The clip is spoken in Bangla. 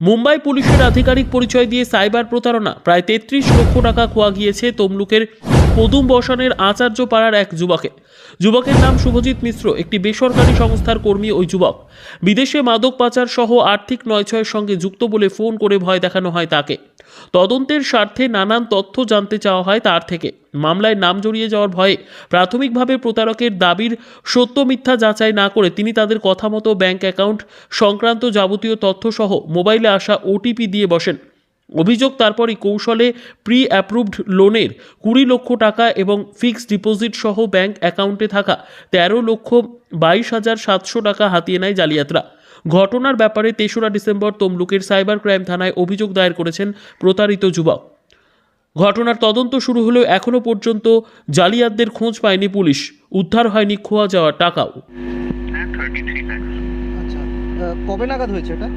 মুম্বাই পুলিশের আধিকারিক পরিচয় দিয়ে সাইবার প্রতারণা। প্রায় ৩৩ লক্ষ টাকা খোয়া গিয়েছে তমলুকের পদুম বসানের আচার্য পাড়ার এক যুবকের নাম শুভজিৎ মিশ্র। একটি বেসরকারি সংস্থার কর্মী ওই যুবক। বিদেশে মাদক পাচার সহ আর্থিক নয়ছয়ের সঙ্গে যুক্ত বলে ফোন করে ভয় দেখানো হয় তাকে। তদন্তের স্বার্থে নানান তথ্য জানতে চাওয়া হয় তার থেকে। মামলায় নাম জড়িয়ে যাওয়ার ভয়ে প্রাথমিকভাবে প্রতারকের দাবির সত্য মিথ্যা যাচাই না করে তিনি তাদের কথা মতো ব্যাংক অ্যাকাউন্ট সংক্রান্ত যাবতীয় তথ্য সহ মোবাইলে আসা ওটিপি দিয়ে বসেন। অভিযোগ, তারপরই কৌশলে প্রি অ্যাপ্রুভড লোনের ২০ লক্ষ টাকা এবং ফিক্সড ডিপোজিট সহ ব্যাংক অ্যাকাউন্টে থাকা ১৩,২২,৭০০ টাকা হাতিয়ে নেয় জালিয়াতরা। ঘটনার ব্যাপারে ৩রা ডিসেম্বর তমলুকের সাইবার ক্রাইম থানায় অভিযোগ দায়ের করেছেন প্রতারিত যুবক। ঘটনার তদন্ত শুরু হলেও এখনও পর্যন্ত জালিয়াতদের খোঁজ পায়নি পুলিশ। উদ্ধার হয়নি খোয়া যাওয়া টাকাও। আচ্ছা, কবে নাগাদ হয়েছে এটা?